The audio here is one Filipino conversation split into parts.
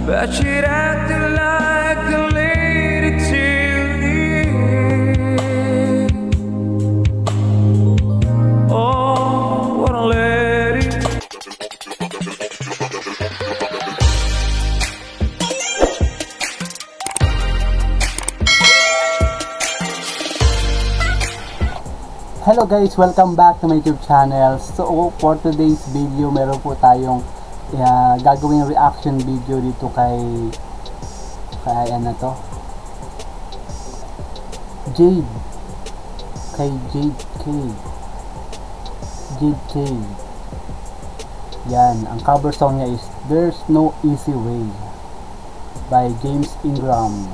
but she'd acted like a lady till the end. Oh, what a lady. Hello guys, welcome back to my YouTube channel. So for today's video, meron po tayong gagawing reaction video dito kay ano to, Jade, kay Jade K. Yan, ang cover song niya is There's No Easy Way by James Ingram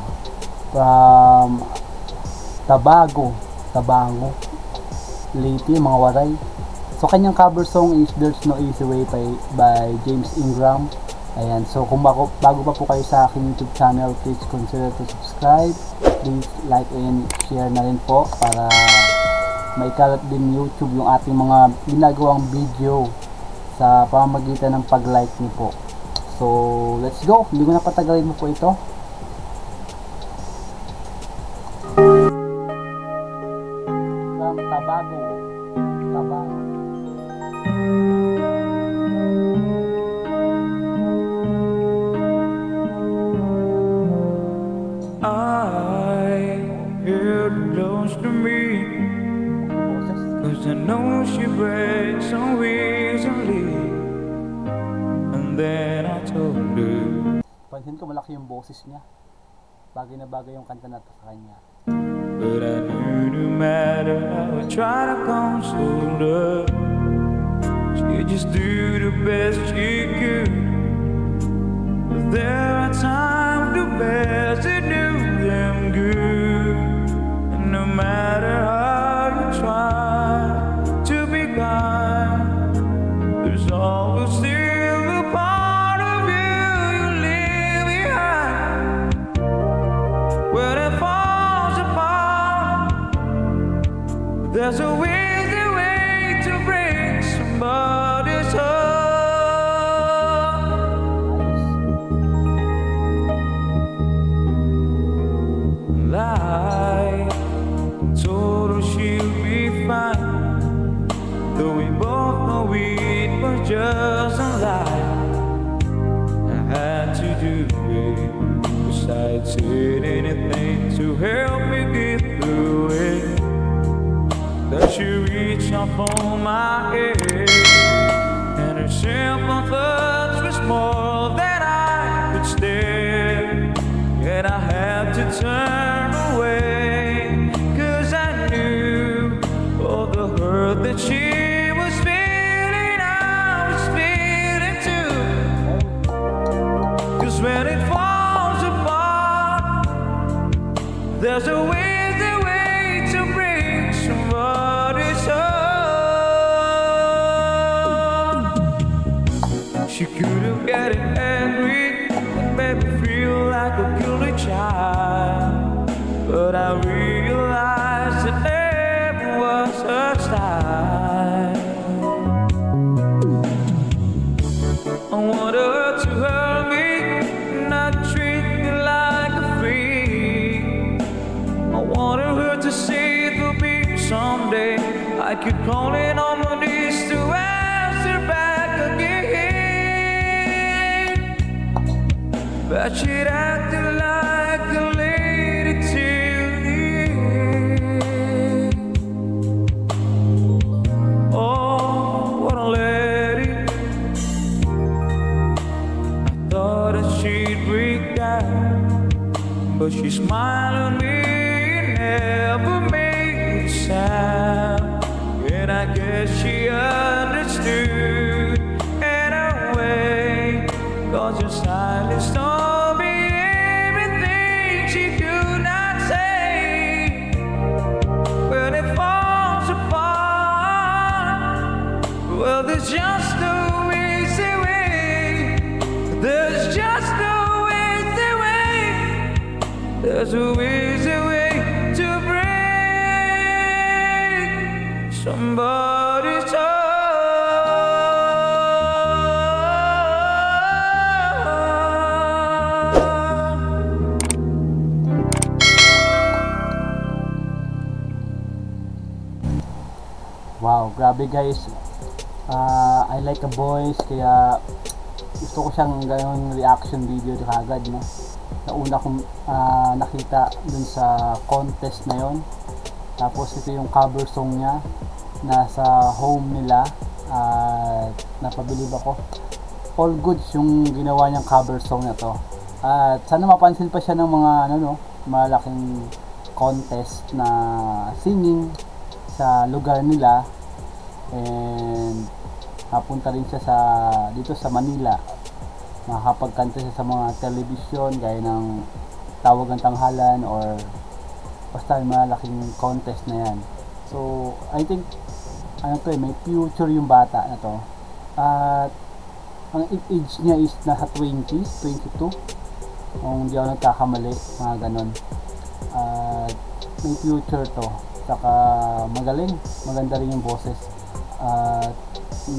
from Tabango Leyte, mga waray. So kanyang cover song is There's No Easy Way by James Ingram. Ayan, so kung bago pa po kayo sa aking YouTube channel, please consider to subscribe. Please like and share na rin po para maikalat din YouTube yung ating mga ginagawang video sa pamamagitan ng pag-like niyo po. So let's go, hindi ko na patagalin mo po ito. Tabango. I held her close to me, 'cause I know she breaks so easily. And then I told her, pansin ko malaki yung boses niya. Bagay na bagay yung kanta na to sa kanya. but I knew no matter how I try to console her, she'd just do the best she could. But there are times the best to do them good, and no matter how you try to be kind, there's always still a part of you you leave behind. When it falls apart, there's always a way to break somebody's heart. I told her she'll be fine, though we both know it was just a lie. I had to do it, besides said anything to help me get through it. That she reached out for my head, and her simple touch was more than I could stand. And I had to turn away, 'cause I knew all the hurt that she was feeling, I was feeling too. 'Cause when it falls apart, there's always a way to break somebody's heart. She could have gotten angry and made me feel like a guilty child, but I realized it never was her style. I wanted her to hurt me, not treat me like a freak. I wanted her to see through me someday. I could call in on my knees to ask her back again, but she'd acted like a lady till the end. Oh, what a lady. I thought that she'd break down, but she smiled at me and never made a sound. And I guess she understood in a way, 'cause your silence told me everything she could not say. When it falls apart, well, there's just no easy way. There's just no easy way. There's a easy way to break somebody's heart. grabe guys, I like a voice, kaya gusto ko siyang gawing reaction video kagad, no? Nauna kong nakita dun sa contest na yon. Tapos ito yung cover song niya, nasa home nila, at napabilib ako. All goods yung ginawa niyang cover song na to. At sana mapansin pa siya ng mga malaking contest na singing sa lugar nila, and napunta rin siya dito sa Manila, makakapagkanta siya sa mga television gaya ng Tawag ng Tanghalan or basta malaking contest na yan. So I think may future yung bata na to. At ang age niya is nasa 20s, 22 kung hindi ako nagkakamali, mga ganon. At may future to, saka magaling, maganda rin yung boses, at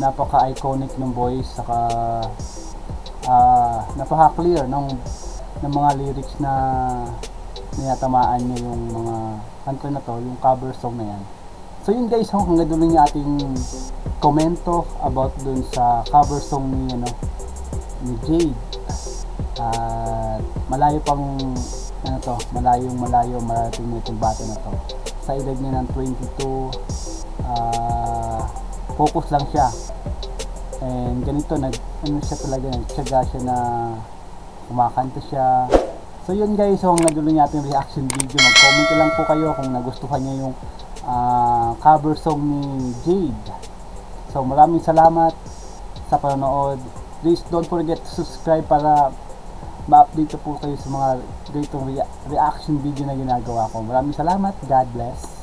napaka-iconic ng voice, saka napaka-clear ng mga lyrics na niyatamaan niya yung mga kanta na to, yung cover song na yan. So yun guys, hanggang dulo yung ating komento about dun sa cover song ni Jade. At malayo pang malayong marating na itong bata na to. Sa edad niya ng 22, focus lang siya, and ganito siya talaga, nagtiyaga siya na kumakanta siya. So yun guys, so ang nadulo niya ating reaction video. Mag-comment lang po kayo kung nagustuhan niyo yung cover song ni Jade. So maraming salamat sa panonood. Please don't forget to subscribe para ma-update po kayo sa mga ganitong reaction video na ginagawa ko. Maraming salamat. God bless.